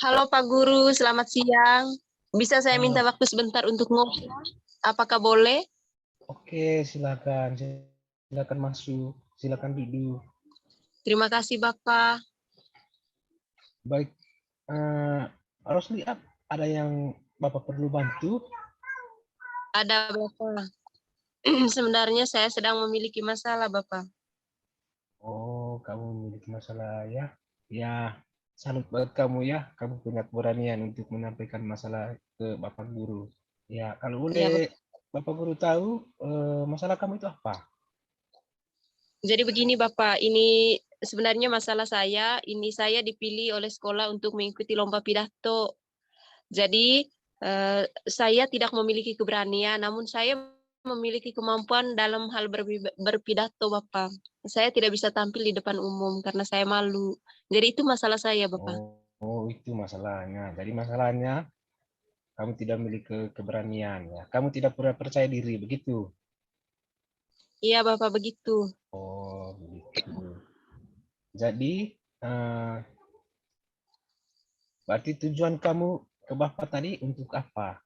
Halo Pak Guru, selamat siang. Bisa saya minta Halo. waktu sebentar untuk ngobrol? Apakah boleh? Oke, silakan. Silakan masuk. Silakan duduk. Terima kasih Bapak. Baik, eh, Rosli, ada yang Bapak perlu bantu? Ada Bapak. Sebenarnya saya sedang memiliki masalah Bapak. Oh, kamu memiliki masalah ya? Ya, salut buat kamu ya. Kamu punya keberanian untuk menyampaikan masalah ke Bapak Guru. Ya, kalau Ya boleh Bapak. Bapak Guru tahu masalah kamu itu apa? Jadi begini Bapak, ini sebenarnya masalah saya. Ini saya dipilih oleh sekolah untuk mengikuti lomba pidato. Jadi saya tidak memiliki keberanian, namun saya memiliki kemampuan dalam hal berpidato, Bapak. Saya tidak bisa tampil di depan umum karena saya malu. Jadi itu masalah saya, Bapak. Oh, itu masalahnya. Jadi masalahnya kamu tidak memiliki keberanian ya. Kamu tidak pernah percaya diri, begitu? Iya, Bapak, begitu. Oh, begitu. Jadi, eh, berarti tujuan kamu ke Bapak tadi untuk apa?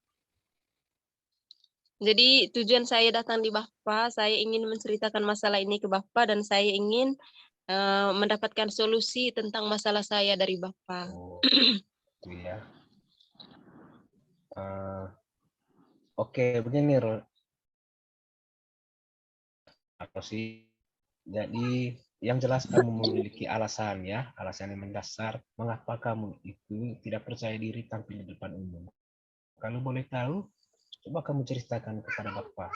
Jadi tujuan saya datang di Bapak, saya ingin menceritakan masalah ini ke Bapak dan saya ingin mendapatkan solusi tentang masalah saya dari Bapak. Oh, itu ya. Eh, oke, begini, apa sih? Jadi, yang jelas kamu memiliki alasan ya, alasan yang mendasar mengapa kamu itu tidak percaya diri tampil di depan umum. Kalau boleh tahu, coba kamu ceritakan kepada Bapak.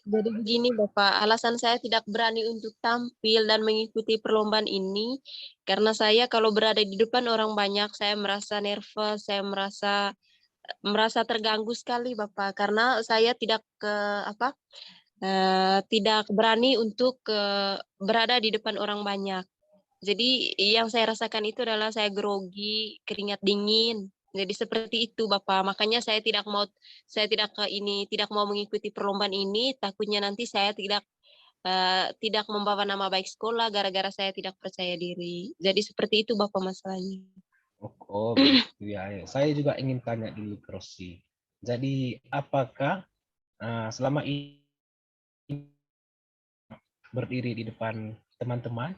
Jadi begini Bapak, alasan saya tidak berani untuk tampil dan mengikuti perlombaan ini karena saya kalau berada di depan orang banyak saya merasa nervous, saya merasa terganggu sekali Bapak karena saya tidak apa tidak berani untuk berada di depan orang banyak. Jadi yang saya rasakan itu adalah saya grogi, keringat dingin. Jadi seperti itu Bapak. Makanya saya tidak ke ini, tidak mau mengikuti perlombaan ini, takutnya nanti saya tidak membawa nama baik sekolah gara-gara saya tidak percaya diri. Jadi seperti itu Bapak masalahnya. Oh, oh, begitu ya. Saya juga ingin tanya dulu ke Rossi. Jadi, apakah selama ini berdiri di depan teman-teman?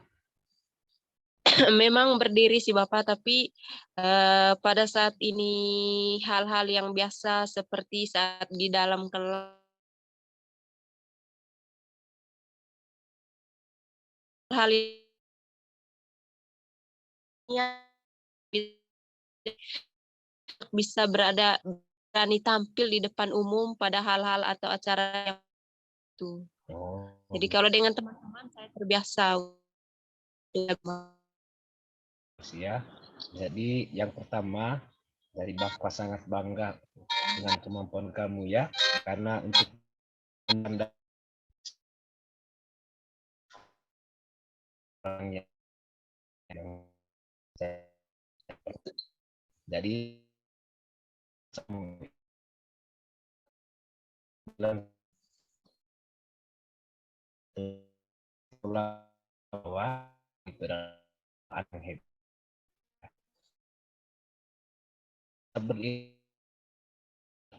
Memang berdiri sih Bapak, tapi pada saat ini hal-hal yang biasa seperti saat di dalam kelas hal yang bisa berani tampil di depan umum pada hal-hal atau acara yang itu. Oh, Jadi gitu kalau dengan teman-teman saya terbiasa. ya. Jadi yang pertama, dari Bapak sangat bangga dengan kemampuan kamu ya, karena untuk menandai orang yang jadi bilang bahwa itu adalah yang hebat.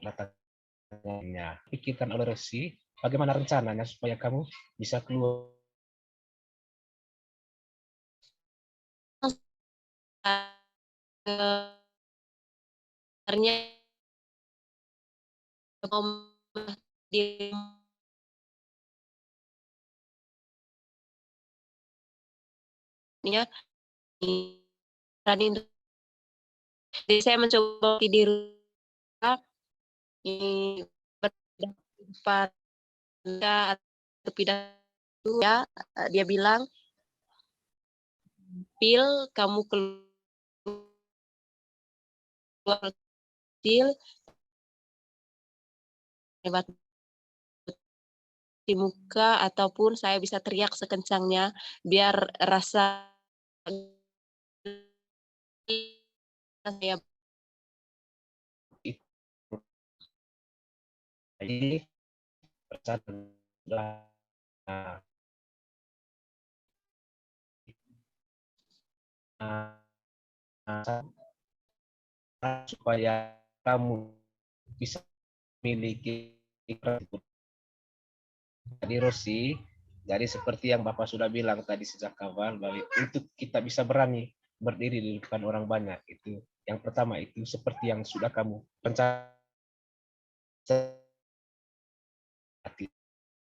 Datangnya pikirkan oleh Resi, bagaimana rencananya supaya kamu bisa keluar. Sebenarnya di berani untuk jadi saya mencoba di rumah ini depan atau pidato ya dia bilang pil kamu keluar kecil hebat di muka ataupun saya bisa teriak sekencangnya biar rasa saya Ini supaya kamu bisa memiliki. Jadi Rosi, jadi seperti yang Bapak sudah bilang tadi sejak awal, bahwa untuk kita bisa berani berdiri di depan orang banyak, itu yang pertama itu seperti yang sudah kamu rencanakan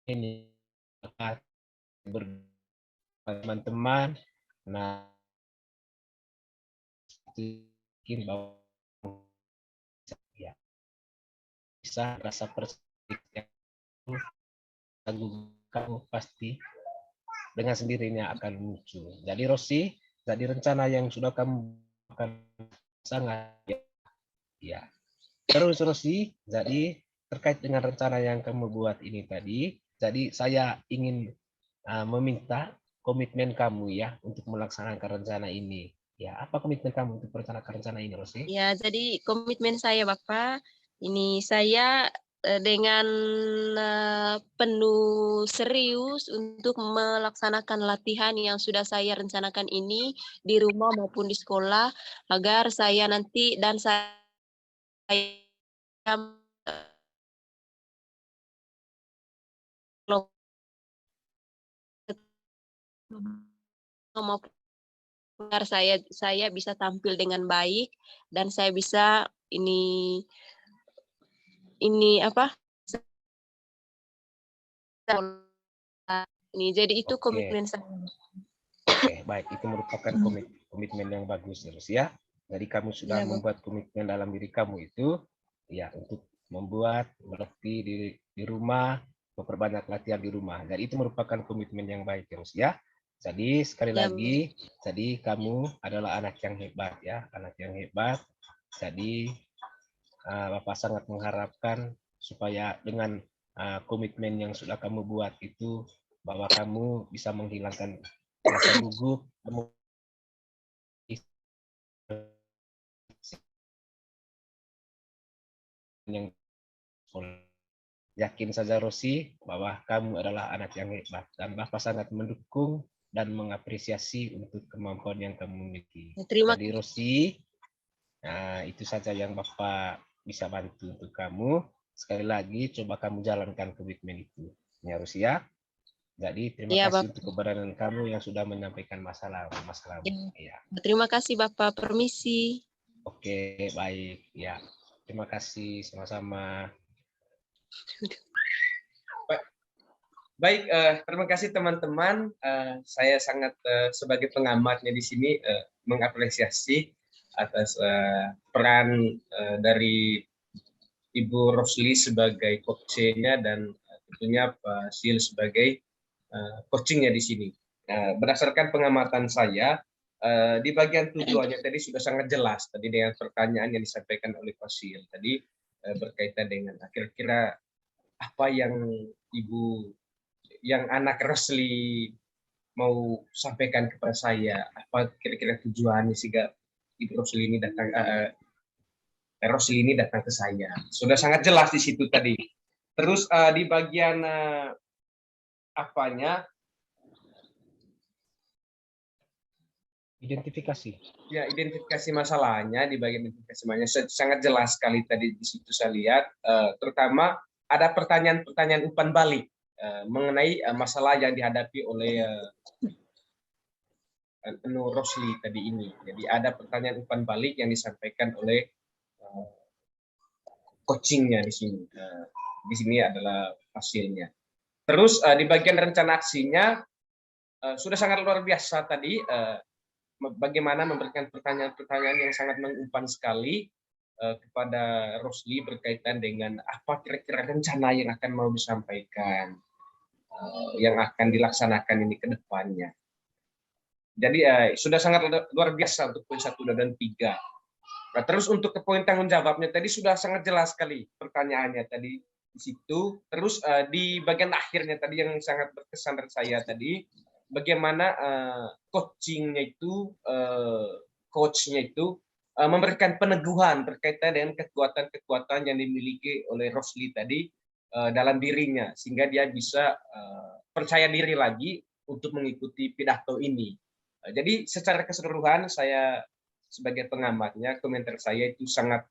ini teman-teman. Nah, mungkin bahwa ya, bisa rasa percaya kamu pasti dengan sendirinya akan muncul. Jadi Rosi, jadi rencana yang sudah kamu akan sangat ya. Terus Rosi, jadi terkait dengan rencana yang kamu buat ini tadi, jadi saya ingin meminta komitmen kamu ya untuk melaksanakan rencana ini. Ya, apa komitmen kamu untuk melaksanakan rencana ini, Rosi? Ya, jadi komitmen saya Bapak, ini saya dengan penuh serius untuk melaksanakan latihan yang sudah saya rencanakan ini di rumah maupun di sekolah, agar saya nanti dan saya maupun agar saya bisa tampil dengan baik dan saya bisa ini apa ini jadi itu Oke, komitmen saya. oke, baik. Itu merupakan komitmen yang bagus, Rosi ya. Jadi kamu sudah Ya, membuat komitmen dalam diri kamu itu, ya untuk membuat berlatih di rumah, memperbanyak latihan di rumah. Jadi itu merupakan komitmen yang baik, Rosi ya. Jadi sekali ya, lagi, jadi kamu adalah anak yang hebat ya, anak yang hebat. Jadi Bapak sangat mengharapkan supaya dengan komitmen yang sudah kamu buat itu, bahwa kamu bisa menghilangkan rasa gugup, kamu yang yakin saja Rosi bahwa kamu adalah anak yang hebat dan Bapak sangat mendukung dan mengapresiasi untuk kemampuan yang kamu miliki. terima Jadi Rosi, nah, itu saja yang Bapak bisa bantu untuk kamu. Sekali lagi, coba kamu jalankan komitmen itu. Ya, Rusia. Jadi, terima ya kasih Bapak. untuk keberadaan kamu yang sudah menyampaikan masalahmu. Ya. Ya. Terima kasih Bapak, permisi. Oke, baik. Ya, terima kasih. Sama-sama. Baik, terima kasih teman-teman. Saya sangat sebagai pengamatnya di sini mengapresiasi atas peran dari Ibu Rosli sebagai coachnya dan tentunya Pak Sil sebagai coachingnya di sini. Berdasarkan pengamatan saya, di bagian tujuannya tadi sudah sangat jelas tadi dengan pertanyaan yang disampaikan oleh Pak Sil tadi berkaitan dengan kira-kira apa yang Ibu yang anak Rosli mau sampaikan kepada saya, apa kira-kira tujuannya sehingga Ibu Rosli ini datang ke saya. Sudah sangat jelas di situ tadi. Terus di bagian apanya? Identifikasi. Ya, identifikasi masalahnya, di bagian identifikasi masalahnya sangat jelas sekali tadi di situ saya lihat, terutama ada pertanyaan-pertanyaan umpan balik mengenai masalah yang dihadapi oleh Nur Rosli tadi ini. Jadi ada pertanyaan umpan balik yang disampaikan oleh coachingnya di sini. Di sini adalah hasilnya. Terus di bagian rencana aksinya sudah sangat luar biasa tadi. Bagaimana memberikan pertanyaan-pertanyaan yang sangat mengumpan sekali kepada Rosli berkaitan dengan apa kira-kira rencana yang akan mau disampaikan, yang akan dilaksanakan ini ke depannya. Jadi sudah sangat luar biasa untuk poin 1 dan 3. Nah, terus untuk ke poin tanggung jawabnya tadi sudah sangat jelas sekali pertanyaannya tadi di situ. Terus di bagian akhirnya tadi yang sangat berkesan dari saya tadi, bagaimana coachnya itu memberikan peneguhan berkaitan dengan kekuatan-kekuatan yang dimiliki oleh Rosli tadi dalam dirinya, sehingga dia bisa percaya diri lagi untuk mengikuti pidato ini. Jadi secara keseluruhan saya sebagai pengamatnya, komentar saya itu sangat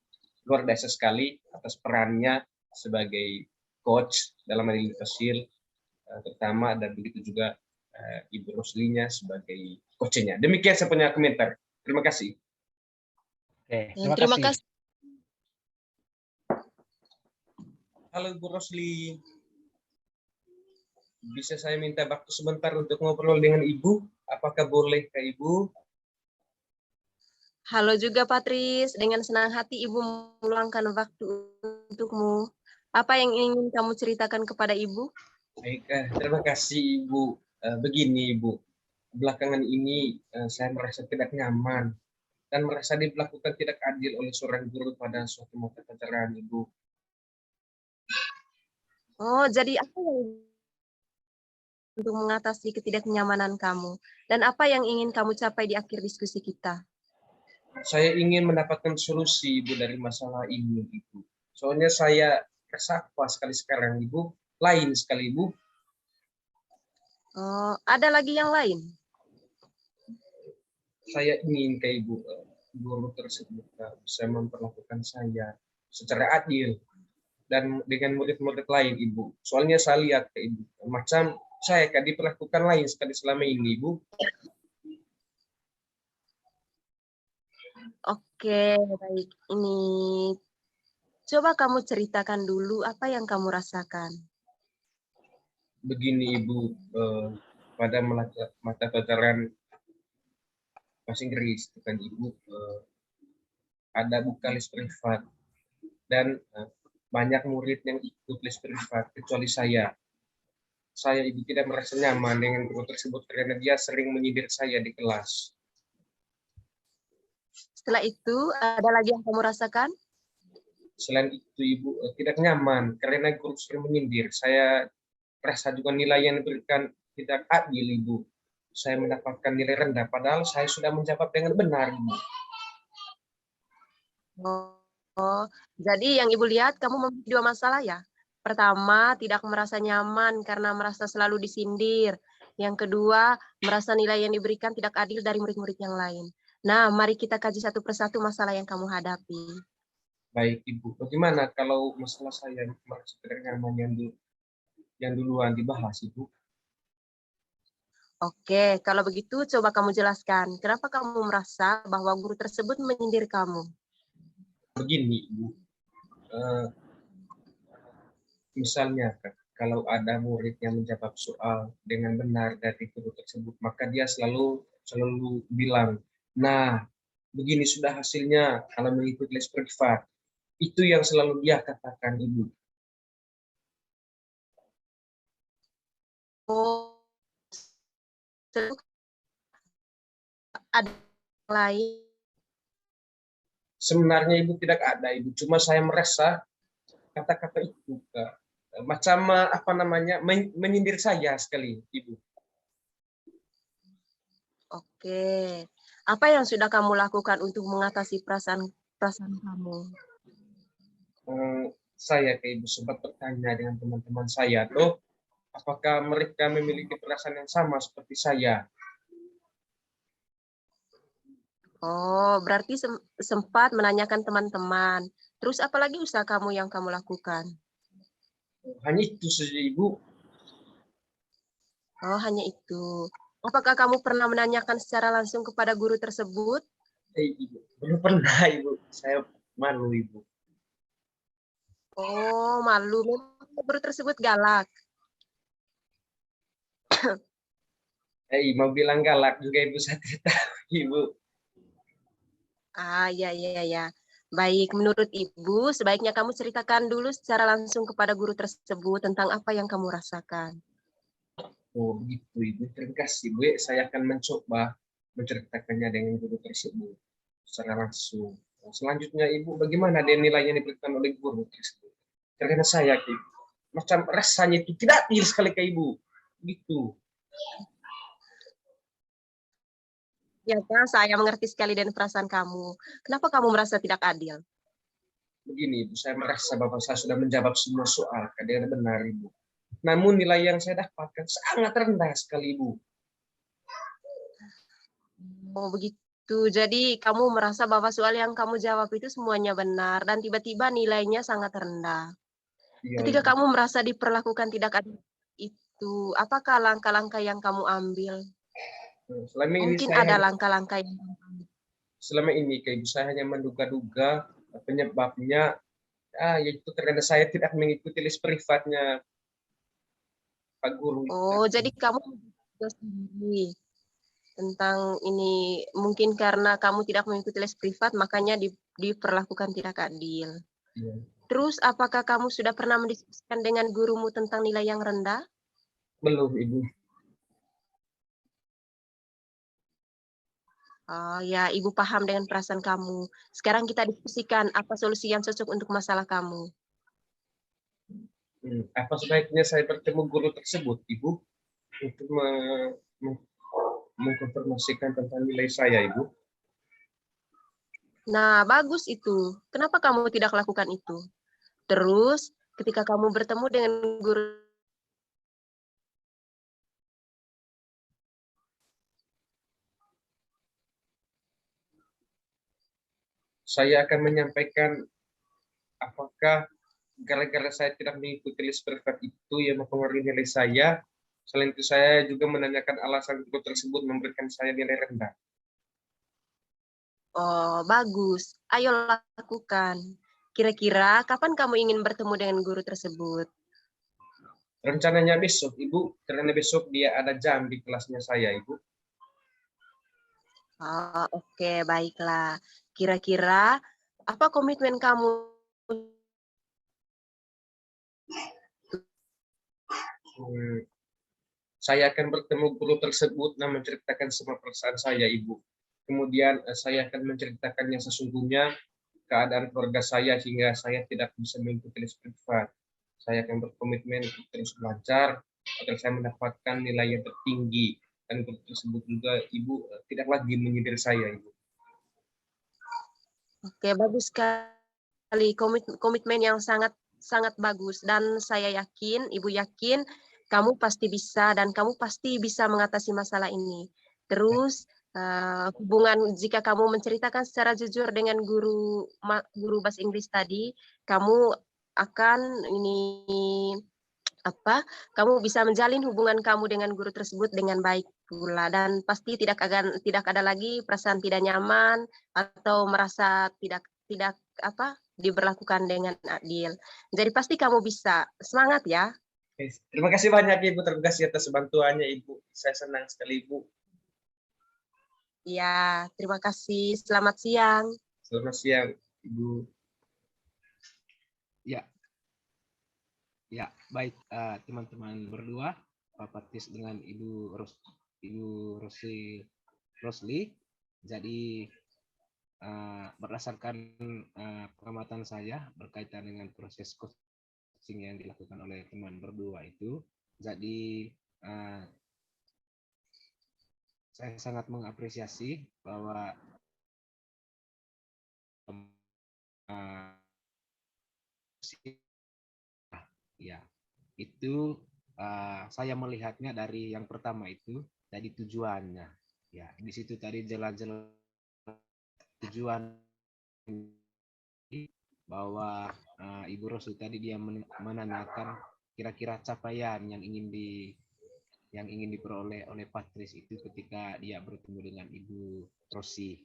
luar biasa sekali atas perannya sebagai coach dalam hal ini Fasil terutama, dan begitu juga Ibu Roslinya sebagai coachnya. Demikian saya punya komentar. Terima kasih. Oke, Terima kasih. Halo Ibu Rosli. Bisa saya minta waktu sebentar untuk ngobrol dengan Ibu? Apakah boleh Kak Ibu? Halo juga Patris, dengan senang hati Ibu meluangkan waktu untukmu. Apa yang ingin kamu ceritakan kepada Ibu? Baik, terima kasih Ibu. Begini Ibu, belakangan ini saya merasa tidak nyaman dan merasa diperlakukan tidak adil oleh seorang guru pada suatu mata pelajaran Ibu. Oh, jadi apa yang untuk mengatasi ketidaknyamanan kamu? Dan apa yang ingin kamu capai di akhir diskusi kita? Saya ingin mendapatkan solusi Ibu dari masalah ini Ibu. Soalnya saya resah sekali sekarang Ibu, lain sekali Ibu. Oh, ada lagi yang lain? Saya ingin ke Ibu, guru tersebut bisa memperlakukan saya secara adil dan dengan murid-murid lain Ibu. Soalnya saya lihat ke Ibu, macam saya diperlakukan lain sekali selama ini Ibu. Oke, baik. Ini coba kamu ceritakan dulu apa yang kamu rasakan. Begini Ibu, pada mata pelajaran bahasa Inggris, kan Ibu, ada buka les privat dan banyak murid yang ikut les privat kecuali saya. Saya Ibu tidak merasa nyaman dengan guru tersebut karena dia sering menyindir saya di kelas. Setelah itu, ada lagi yang kamu rasakan? Selain itu Ibu tidak nyaman karena guru sering menyindir. Saya rasa juga nilai yang diberikan tidak adil Ibu. Saya mendapatkan nilai rendah padahal saya sudah menjawab dengan benar Ibu. Oh, jadi yang Ibu lihat kamu memiliki dua masalah ya? Pertama, tidak merasa nyaman karena merasa selalu disindir. Yang kedua, merasa nilai yang diberikan tidak adil dari murid-murid yang lain. Nah, mari kita kaji satu persatu masalah yang kamu hadapi. Baik Ibu, bagaimana kalau masalah saya merasa tidak nyaman yang duluan dibahas Ibu? Oke, kalau begitu coba kamu jelaskan. Kenapa kamu merasa bahwa guru tersebut menyindir kamu? Begini Ibu, misalnya kalau ada murid yang menjawab soal dengan benar dari guru tersebut, maka dia selalu bilang, nah begini sudah hasilnya kalau mengikuti les privat. Itu yang selalu dia katakan Ibu. Oh, ada lain? Sebenarnya Ibu tidak ada Ibu, cuma saya merasa kata-kata itu macam apa namanya menyindir saya sekali Ibu. Oke. Apa yang sudah kamu lakukan untuk mengatasi perasaan kamu? Saya ke Ibu sempat bertanya dengan teman-teman saya tuh, apakah mereka memiliki perasaan yang sama seperti saya? Oh, berarti sempat menanyakan teman-teman. Terus apalagi usaha kamu yang kamu lakukan? Hanya itu saja Ibu. Oh, hanya itu. Apakah kamu pernah menanyakan secara langsung kepada guru tersebut? Ibu, belum pernah Ibu. Saya malu Ibu. Oh, malu. Memang guru tersebut galak. Mau bilang galak juga Ibu, saya tidak tahu Ibu. Ah, ya, ya, ya. Baik, menurut Ibu, sebaiknya kamu ceritakan dulu secara langsung kepada guru tersebut tentang apa yang kamu rasakan. Oh begitu Ibu, terima kasih Bu. Saya akan mencoba menceritakannya dengan guru tersebut secara langsung. Selanjutnya Ibu, bagaimana dia nilai yang diberikan oleh guru tersebut? Karena saya Ibu, macam rasanya itu tidak adil sekali ke Ibu. Gitu. Ya, Kak, saya mengerti sekali dan perasaan kamu. Kenapa kamu merasa tidak adil? Begini Ibu, saya merasa bahwa saya sudah menjawab semua soal dengan benar Ibu. Namun nilai yang saya dapatkan sangat rendah sekali Ibu. Oh, begitu. itu. Jadi kamu merasa bahwa soal yang kamu jawab itu semuanya benar dan tiba-tiba nilainya sangat rendah. Iya, Ketika Ibu. kamu merasa diperlakukan tidak adil itu, apakah langkah-langkah yang kamu ambil? Selama ini Mungkin saya ada hanya langkah-langkah yang kamu ambil. selama ini ke Ibu saya hanya menduga-duga penyebabnya yaitu karena saya tidak mengikuti les privatnya Pak Guru itu Oh, tadi. jadi kamu juga sendiri tentang ini mungkin karena kamu tidak mengikuti les privat makanya diperlakukan tidak adil. Iya. Terus apakah kamu sudah pernah mendiskusikan dengan gurumu tentang nilai yang rendah? Belum, Ibu. Oh ya, Ibu paham dengan perasaan kamu. Sekarang kita diskusikan apa solusi yang cocok untuk masalah kamu. Apa sebaiknya saya bertemu guru tersebut, Ibu, untuk me- mengkonfirmasikan tentang nilai saya, Ibu? Nah, bagus itu. Kenapa kamu tidak lakukan itu? Terus, ketika kamu bertemu dengan guru, Saya akan menyampaikan apakah gara-gara saya tidak mengikuti les privat itu yang mempengaruhi nilai saya. Selain itu saya juga menanyakan alasan guru tersebut memberikan saya nilai rendah. oh bagus, ayo lakukan. Kira-kira kapan kamu ingin bertemu dengan guru tersebut? Rencananya besok, Ibu, karena besok dia ada jam di kelasnya saya, Ibu. Oh, oke, baiklah. Kira-kira apa komitmen kamu? Hmm, saya akan bertemu guru tersebut dan menceritakan semua perasaan saya, Ibu. Kemudian saya akan menceritakan yang sesungguhnya keadaan keluarga saya sehingga saya tidak bisa mengikuti les privat. Saya akan berkomitmen untuk terus belajar agar saya mendapatkan nilai yang tertinggi dan guru tersebut juga Ibu tidak lagi menyindir saya, Ibu. Oke, bagus sekali. Komitmen yang sangat sangat bagus dan saya yakin, Ibu yakin kamu pasti bisa dan kamu pasti bisa mengatasi masalah ini. Terus hubungan jika kamu menceritakan secara jujur dengan guru bahasa Inggris tadi, kamu akan ini apa? Kamu bisa menjalin hubungan kamu dengan guru tersebut dengan baik pula dan pasti tidak ada lagi perasaan tidak nyaman atau merasa tidak tidak apa diberlakukan dengan adil. Jadi pasti kamu bisa. Semangat ya. Terima kasih banyak Ibu, terima kasih atas bantuannya Ibu. Saya senang sekali Ibu. Ya, terima kasih. Selamat siang. Selamat siang Ibu. Ya, ya, baik teman-teman berdua, Pak Patis dengan Ibu Rosli. Jadi berdasarkan pengamatan saya berkaitan dengan proses coaching yang dilakukan oleh teman berdua itu, jadi saya sangat mengapresiasi bahwa ya itu saya melihatnya dari yang pertama itu dari tujuannya. Ya, di situ tadi jelas-jelas tujuan bahwa Ibu Rosu tadi dia menanyakan kira-kira capaian yang ingin diperoleh oleh Patris itu ketika dia bertemu dengan Ibu Rosi.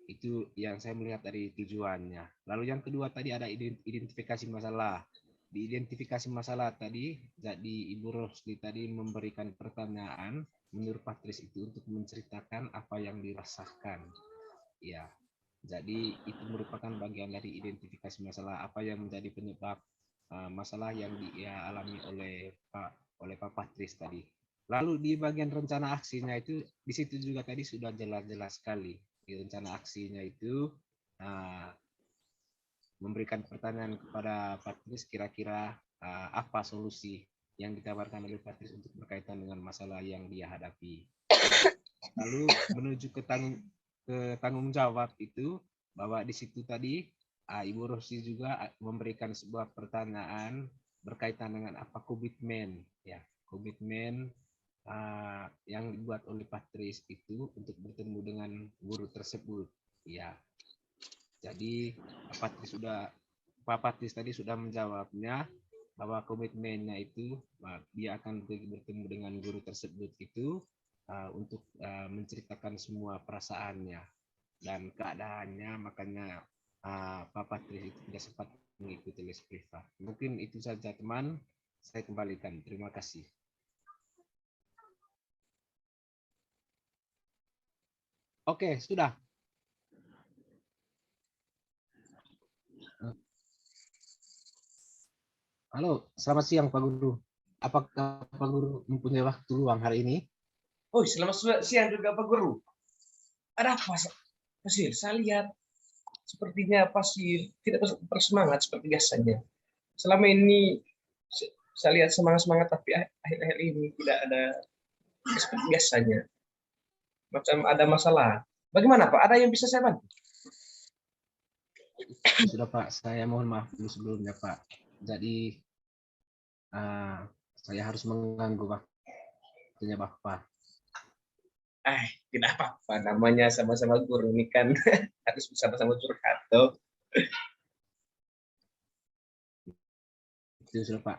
Itu yang saya melihat dari tujuannya. Lalu yang kedua tadi ada identifikasi masalah. Di identifikasi masalah tadi, jadi Ibu Rosi tadi memberikan pertanyaan menurut Patris itu untuk menceritakan apa yang dirasakan. Ya, jadi itu merupakan bagian dari identifikasi masalah apa yang menjadi penyebab masalah yang dia alami oleh Pak Patris tadi. Lalu di bagian rencana aksinya itu di situ juga tadi sudah jelas-jelas sekali. Di rencana aksinya itu memberikan pertanyaan kepada Patris kira-kira apa solusi yang ditawarkan oleh Patris untuk berkaitan dengan masalah yang dia hadapi. Lalu menuju ke tanggung jawab itu bahwa di situ tadi Ibu Rosi juga memberikan sebuah pertanyaan berkaitan dengan apa komitmen ya, komitmen yang dibuat oleh Patris itu untuk bertemu dengan guru tersebut. Ya, jadi Pak Patris tadi sudah menjawabnya bahwa komitmennya itu dia akan bertemu dengan guru tersebut itu untuk menceritakan semua perasaannya dan keadaannya, makanya Pak Patris itu tidak sempat mengikuti les privat. Mungkin itu saja teman, saya kembalikan. Terima kasih. Oke, sudah. Halo, selamat siang Pak Guru. Apakah Pak Guru mempunyai waktu luang hari ini? Oh, selamat siang juga Pak Guru. Ada apa, Pasir? Saya lihat sepertinya Pasir tidak bersemangat seperti biasanya. Selama ini saya lihat semangat-semangat, tapi akhir-akhir ini tidak ada seperti biasanya. Macam ada masalah. Bagaimana Pak? Ada yang bisa saya bantu? Sudah Pak, saya mohon maaf dulu sebelumnya Pak. Jadi saya harus mengganggu waktunya Bapak. Tidak apa-apa. Namanya sama-sama guru ini kan harus bersama-sama curhat tuh. Itu sudah Pak.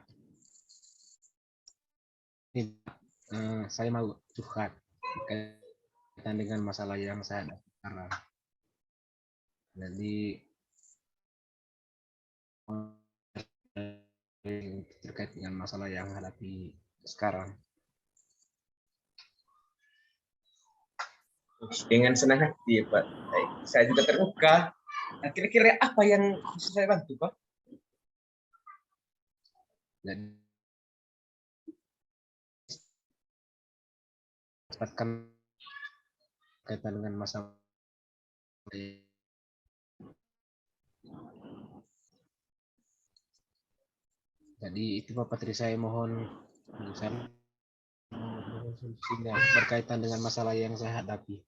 Ini saya mau curhat berkaitan dengan masalah yang saya hadapi sekarang. Jadi terkait dengan masalah yang hadapi sekarang. Dengan senang hati ya Pak. Saya juga terbuka. Nah, kira-kira apa yang bisa saya bantu Pak? Jadi dapatkan kaitan dengan masalah. Jadi itu Pak Patri, saya mohon solusinya berkaitan dengan masalah yang saya hadapi.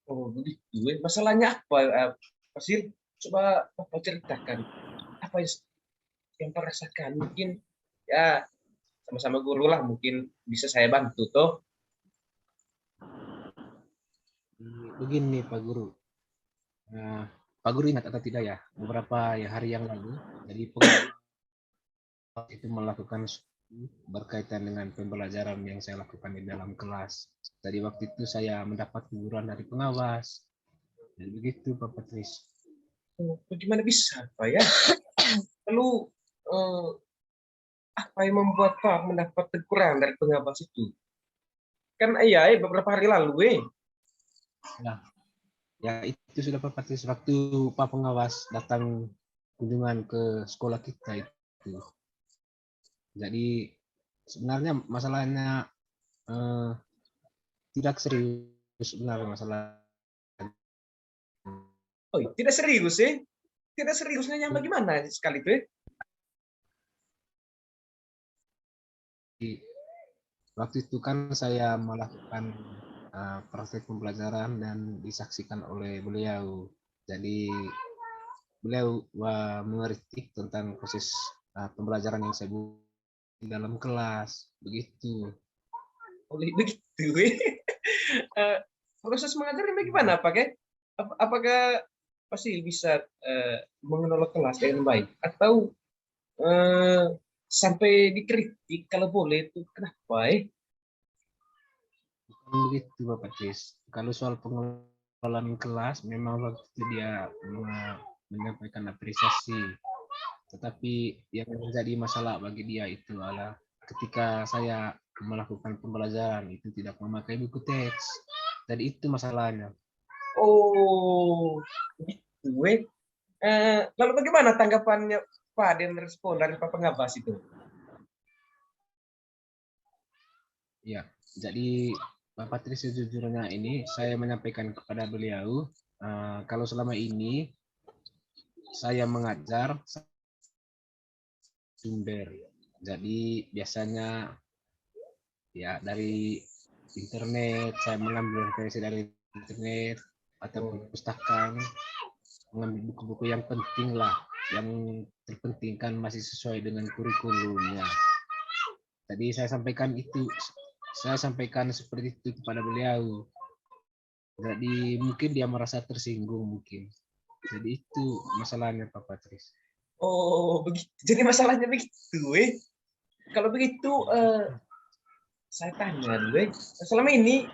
Oh begitu. Masalahnya apa? Pasir, coba Bapak ceritakan. Apa yang Pak rasakan? Mungkin ya sama-sama guru lah. Mungkin bisa saya bantu toh. Begini Pak Guru. Pak Guru ingat atau tidak ya, beberapa hari yang lalu, jadi itu melakukan berkaitan dengan pembelajaran yang saya lakukan di dalam kelas. Jadi waktu itu saya mendapat teguran dari pengawas. Dan begitu Pak Patris. Oh, bagaimana bisa Pak ya? Lalu apa yang membuat Pak mendapat teguran dari pengawas itu? Kan iya, beberapa hari lalu Ya itu sudah Pak Patris, waktu Pak pengawas datang kunjungan ke sekolah kita itu. Jadi sebenarnya masalahnya tidak serius sebenarnya masalah. Oh, tidak serius sih? Tidak seriusnya yang bagaimana sekali tuh? Waktu itu kan saya melakukan praktek pembelajaran dan disaksikan oleh beliau. Jadi beliau mengeritik tentang proses pembelajaran yang saya buat di dalam kelas. Begitu. Oleh begitu, proses mengajarnya bagaimana Pak? Apakah pasti bisa mengelola kelas dengan baik atau sampai dikritik kalau boleh itu kenapa? Bukan begitu Bapak Cis. Kalau soal pengelolaan kelas memang waktu itu dia menyampaikan apresiasi. Tetapi yang menjadi masalah bagi dia itu adalah ketika saya melakukan pembelajaran itu tidak memakai buku teks. Jadi itu masalahnya. Oh, gitu. Lalu bagaimana tanggapannya Pak dan respon dari Pak Pengawas itu? Ya, jadi Pak Patris sejujurnya ini saya menyampaikan kepada beliau kalau selama ini saya mengajar sumber. Jadi biasanya ya dari internet, saya mengambil referensi dari internet atau perpustakaan, mengambil buku-buku yang penting lah, yang terpenting kan masih sesuai dengan kurikulumnya. Tadi saya sampaikan itu, saya sampaikan seperti itu kepada beliau. Jadi mungkin dia merasa tersinggung mungkin. Jadi itu masalahnya Pak Patris. Oh, begitu. Jadi masalahnya begitu, Kalau begitu, saya tanya dulu, selama ini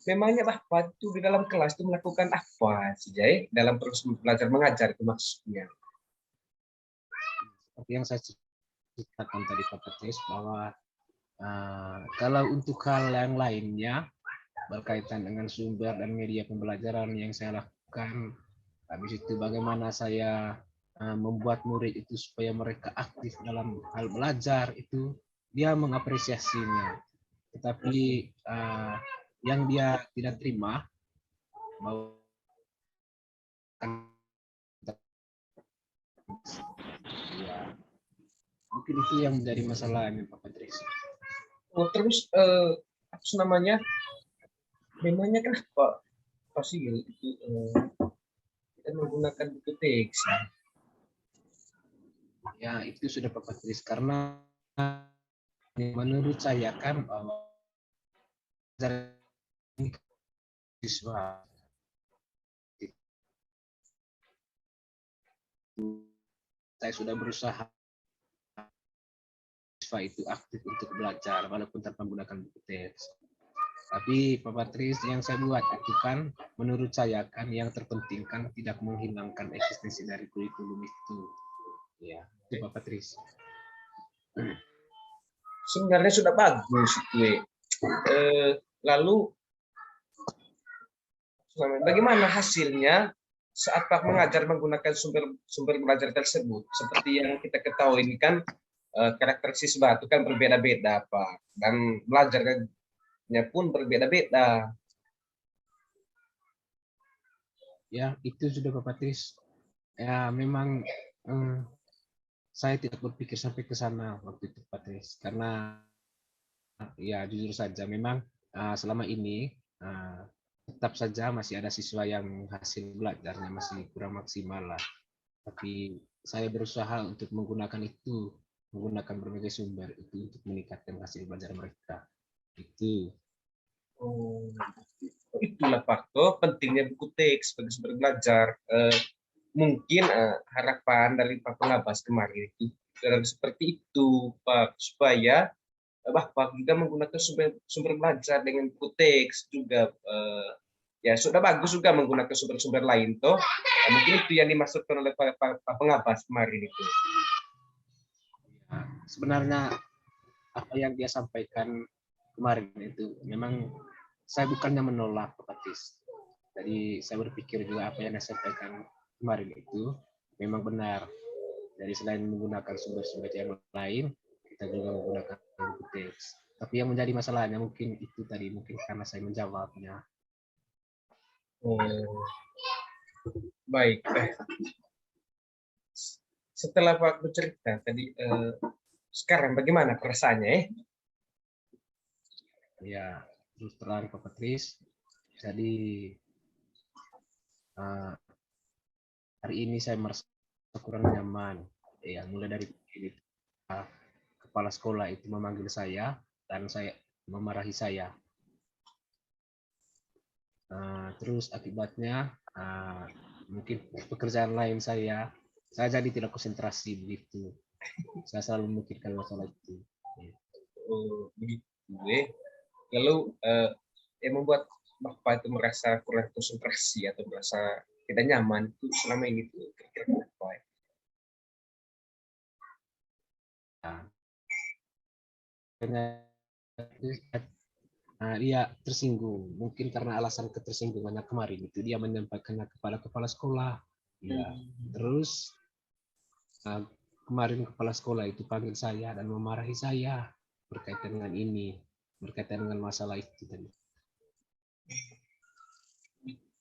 memangnya Bapak itu di dalam kelas itu melakukan apa sih, Jai? Dalam proses belajar mengajar itu maksudnya. Seperti yang saya ceritakan tadi Pak Patris, bahwa kalau untuk hal yang lainnya berkaitan dengan sumber dan media pembelajaran yang saya lakukan, habis itu bagaimana saya membuat murid itu supaya mereka aktif dalam hal belajar, itu dia mengapresiasinya. Tetapi yang dia tidak terima bahwa ya, mungkin itu yang menjadi masalahnya Pak Patris. Oh, terus apa namanya? Memangnya kenapa pasti itu kita menggunakan buku teks? Ya itu sudah Pak Patris, karena menurut saya kan siswa saya sudah berusaha siswa itu aktif untuk belajar walaupun tanpa menggunakan buku teks. Tapi Pak Patris, yang saya buat itu kan menurut saya kan yang terpenting kan tidak menghilangkan eksistensi dari kurikulum itu. Ya, itu Pak Patris. Sebenarnya sudah bagus itu. Lalu bagaimana hasilnya saat Pak mengajar menggunakan sumber belajar tersebut? Seperti yang kita ketahui ini kan karakter siswa itu kan berbeda-beda, Pak, dan belajarnya pun berbeda-beda. Ya, itu sudah Pak Patris. Ya, memang saya tidak berpikir sampai ke sana waktu itu Pak Patris, karena ya jujur saja memang selama ini tetap saja masih ada siswa yang hasil belajarnya masih kurang maksimal lah. Tapi saya berusaha untuk menggunakan berbagai sumber itu untuk meningkatkan hasil belajar mereka. Itu. Oh, itulah Pak, pentingnya buku teks sebagai sumber belajar. Mungkin harapan dari Pak Pengabas kemarin itu seperti itu, Pak, supaya Bapak juga menggunakan sumber belajar dengan buku teks juga. Ya sudah bagus juga menggunakan sumber-sumber lain toh. Mungkin itu yang dimaksudkan oleh Pak Pengabas kemarin itu. Sebenarnya apa yang dia sampaikan kemarin itu memang saya bukannya menolak Pak Patris. Jadi saya berpikir juga apa yang dia sampaikan kemarin itu memang benar. Jadi selain menggunakan sumber-sumber yang lain, kita juga menggunakan buku teks. Tapi yang menjadi masalahnya mungkin itu tadi, mungkin karena saya menjawabnya. Oh, baik. Setelah Pak bercerita tadi, sekarang bagaimana perasaannya? Ya, terus terang Pak Patris. Jadi hari ini saya merasa kurang nyaman. Ya, mulai dari kepala sekolah itu memanggil saya dan saya memarahi saya. Terus akibatnya mungkin pekerjaan lain saya jadi tidak konsentrasi begitu. Saya selalu memikirkan masalah itu. Oh, begitu. Lalu yang membuat Bapak itu merasa kurang konsentrasi atau merasa tidak nyaman itu selama ini itu kira-kira apa ya? Dia tersinggung, mungkin karena alasan ketersinggungannya kemarin itu dia menyampaikannya kepada kepala sekolah. Ya, terus kemarin kepala sekolah itu panggil saya dan memarahi saya berkaitan dengan ini, berkaitan dengan masalah itu tadi.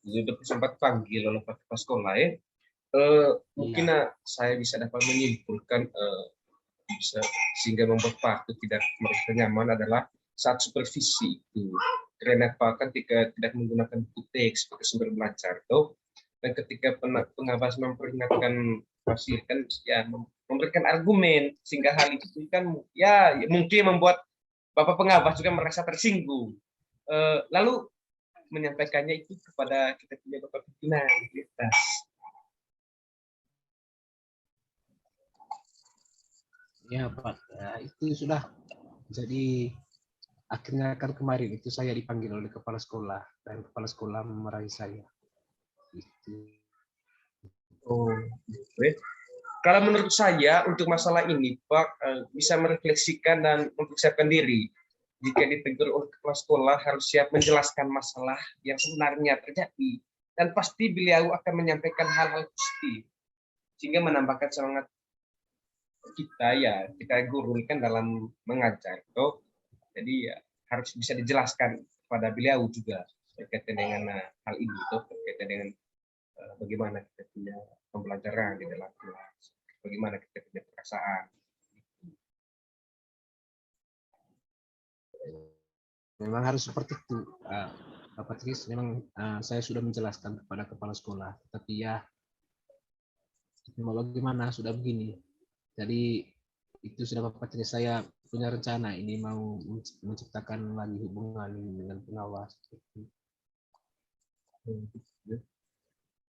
Sudah sempat panggil oleh kepala sekolah ya. Mungkin saya bisa dapat menyimpulkan bisa sehingga membuat Pak itu tidak merasa nyaman adalah saat supervisi itu. Karena Pak ketika tidak menggunakan buku teks sebagai sumber belajar tuh, dan ketika pengawas memperingatkan hasil kan ya memberikan argumen, sehingga hal itu kan ya mungkin membuat Bapak pengawas juga merasa tersinggung. Lalu menyampaikannya itu kepada kita punya Bapak pimpinan di atas. Ya Pak, ya, itu sudah. Jadi akhirnya kan kemarin itu saya dipanggil oleh kepala sekolah dan kepala sekolah memarahi saya. Itu. Oh, gitu. Kalau menurut saya untuk masalah ini Pak bisa merefleksikan dan mempersiapkan diri. Jika ditegur oleh kepala sekolah harus siap menjelaskan masalah yang sebenarnya terjadi dan pasti beliau akan menyampaikan hal-hal positif sehingga menambahkan semangat kita ya kita guru ini kan dalam mengajar toh jadi ya, harus bisa dijelaskan kepada beliau juga berkaitan dengan hal ini toh berkaitan dengan bagaimana kita punya pembelajaran di dalam kelas, bagaimana kita punya perasaan. Memang harus seperti itu, Pak Patris. Memang saya sudah menjelaskan kepada kepala sekolah, tapi ya mau bagaimana sudah begini. Jadi itu sudah Pak Patris, saya punya rencana ini mau menciptakan lagi hubungan dengan pengawas.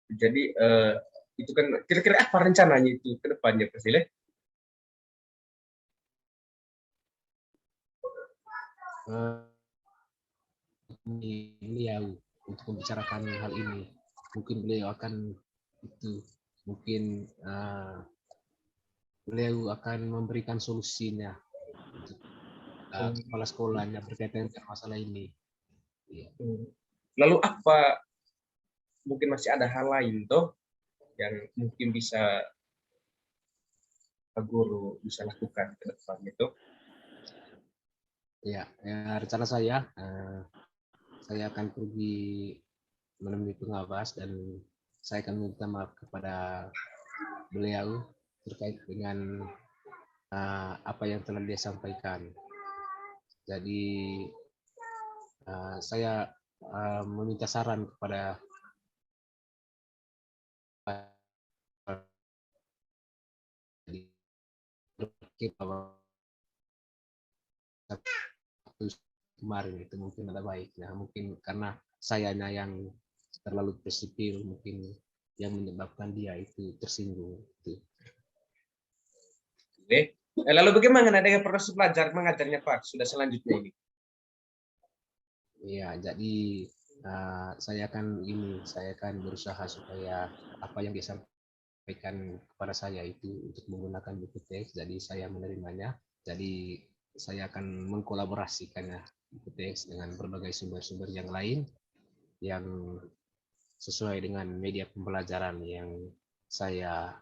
Jadi itu kan kira-kira apa rencananya itu ke depannya Pak Sile? Beliau untuk membicarakan hal ini. Mungkin beliau akan itu, mungkin beliau akan memberikan solusinya untuk kepala sekolahnya berkaitan dengan masalah ini. Ya. Lalu apa mungkin masih ada hal lain toh yang mungkin bisa guru bisa lakukan ke depan itu? Ya, rencana saya akan pergi menemui pengawas dan saya akan minta maaf kepada beliau terkait dengan apa yang telah dia sampaikan. Jadi saya meminta saran kepada kemarin itu mungkin ada baiknya, mungkin karena sayanya yang terlalu prinsipil mungkin yang menyebabkan dia itu tersinggung. Oke. Lalu bagaimana dengan proses belajar mengajarnya Pak sudah selanjutnya ini? Ya, jadi saya akan berusaha supaya apa yang disampaikan kepada saya itu untuk menggunakan buku teks, jadi saya menerimanya. Jadi saya akan mengkolaborasikannya buku teks dengan berbagai sumber-sumber yang lain yang sesuai dengan media pembelajaran yang saya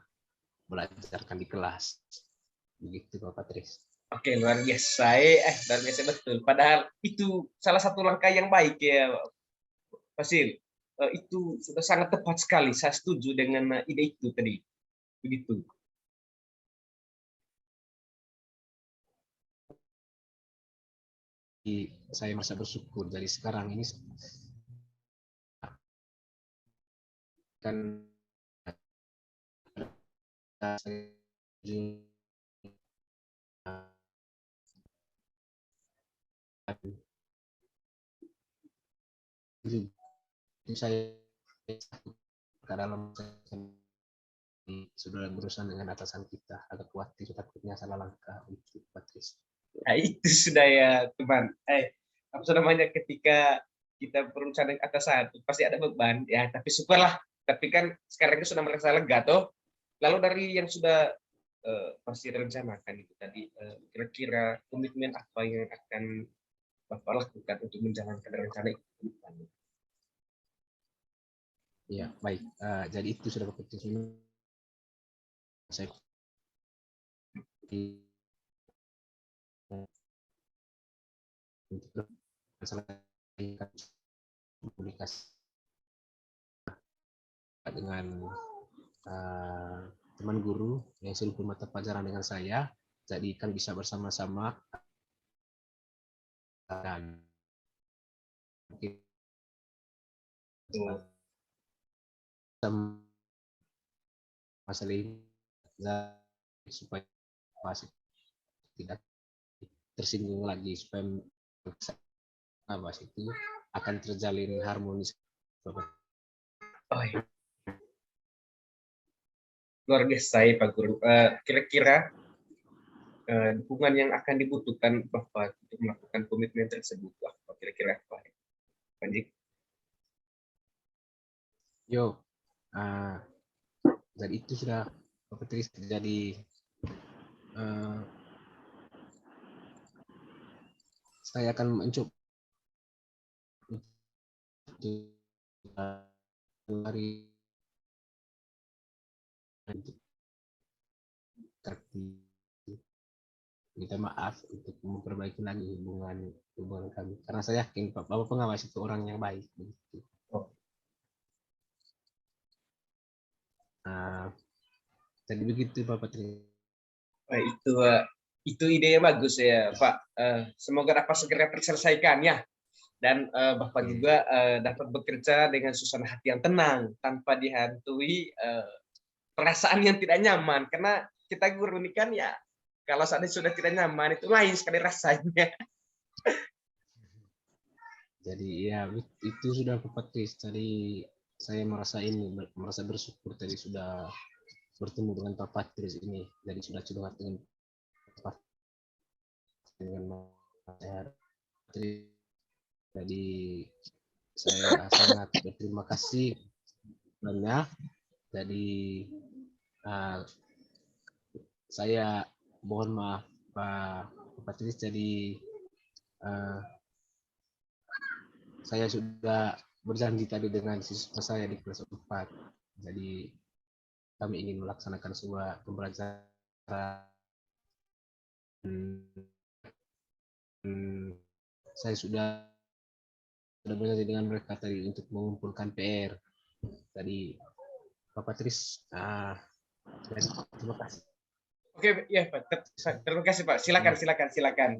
belajarkan di kelas. Begitu Pak Patris. Oke, luar biasa. Luar biasa betul. Padahal itu salah satu langkah yang baik ya, Fasil. Itu sudah sangat tepat sekali. Saya setuju dengan ide itu tadi. Begitu. Saya merasa bersyukur dari sekarang ini kan saya dalam sudah berurusan dengan atasan kita, agak khawatir takutnya salah langkah itu Patris. Nah, itu sudah ya teman. Apa namanya ketika kita berurusan dengan atasan pasti ada beban ya. Tapi syukurlah. Tapi kan sekarang ini sudah merasa lega toh. Lalu dari yang sudah pasti rencanakan itu tadi kira-kira komitmen apa yang akan Bapak lakukan untuk menjalankan rencana itu? Ya, baik. Jadi itu sudah Bapak saya untuk masalah komunikasi dengan teman guru yang sering mata pelajaran dengan saya, jadi kan bisa bersama-sama dan mungkin masalah ini supaya wasit tidak tersinggung lagi, supaya wasit itu akan terjalin harmonis. Oh, iya. Luar biasa ya Pak Guru. Kira-kira dukungan yang akan dibutuhkan Bapak untuk melakukan komitmen tersebut apa kira-kira apa? Pak Jik? Yo, dan itu sudah Bapak Tris, jadi saya akan mencoba hari minta maaf untuk memperbaiki lagi hubungan kami, karena saya yakin Bapak pengawas itu orang yang baik begitu. Jadi begitu Bapak Tri. Itu ide yang bagus ya Pak. Semoga dapat segera terselesaikan ya. Dan Bapak juga dapat bekerja dengan suasana hati yang tenang tanpa dihantui perasaan yang tidak nyaman, karena kita guru ini kan ya kalau saat ini sudah tidak nyaman itu lain sekali rasanya. Jadi ya itu sudah Bapak Tris. Tadi saya merasa bersyukur tadi sudah bertemu dengan Pak Patris ini. Jadi sudah curhat dengan Pak Patris. Jadi saya sangat berterima kasih banyak. Jadi saya mohon maaf Pak Patris. Jadi saya sudah berjanji tadi dengan siswa saya di kelas 4. Jadi kami ingin melaksanakan sebuah pembelajaran. Saya sudah berjanji dengan mereka tadi untuk mengumpulkan PR. Tadi Pak Patris, terima kasih. Oke, ya Pak. Terima kasih Pak. Silakan.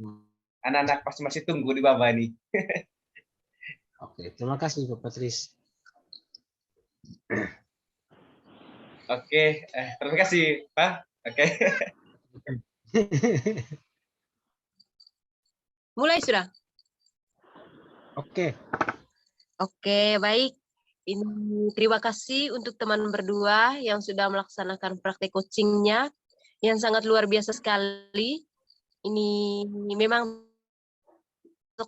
Anak-anak pasti masih tunggu di bawah ini. Oke, terima kasih Pak Patris. Oke, terima kasih Pak. Oke. Mulai sudah? Oke. Oke, baik. Ini terima kasih untuk teman berdua yang sudah melaksanakan praktek coachingnya yang sangat luar biasa sekali. Ini memang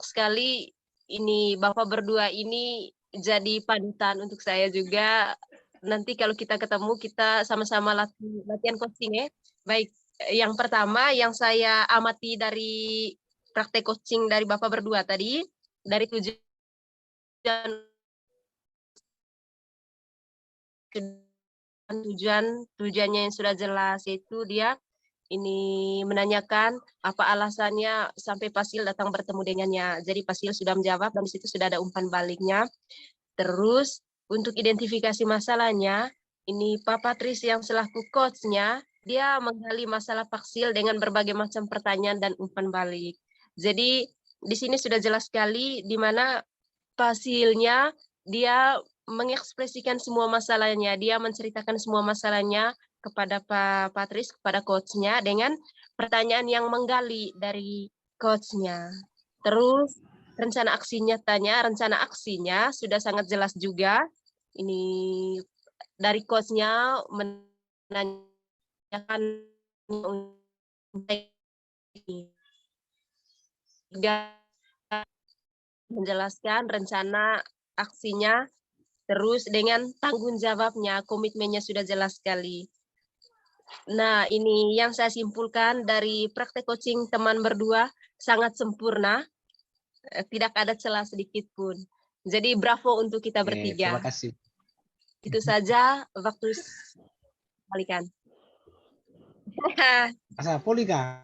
sekali. Ini Bapak berdua ini jadi panutan untuk saya juga. Nanti kalau kita ketemu kita sama-sama latihan coaching ya. Baik, yang pertama yang saya amati dari praktek coaching dari Bapak berdua tadi, dari tujuannya yang sudah jelas, yaitu dia ini menanyakan apa alasannya sampai Pasil datang bertemu dengannya. Jadi Pasil sudah menjawab dan di situ sudah ada umpan baliknya. Terus untuk identifikasi masalahnya, ini Pak Patris yang selaku coachnya, dia menggali masalah Pasil dengan berbagai macam pertanyaan dan umpan balik. Jadi di sini sudah jelas sekali di mana Pasilnya dia mengekspresikan semua masalahnya, dia menceritakan semua masalahnya kepada Pak Patris, kepada coachnya dengan pertanyaan yang menggali dari coachnya. Terus rencana aksinya sudah sangat jelas juga. Ini dari coachnya menanyakan menjelaskan rencana aksinya, terus dengan tanggung jawabnya, komitmennya sudah jelas sekali. Nah, ini yang saya simpulkan dari praktek coaching teman berdua sangat sempurna, tidak ada celah sedikit pun. Jadi bravo untuk kita bertiga. Terima kasih. Itu saja waktu balikan. Asa Polika.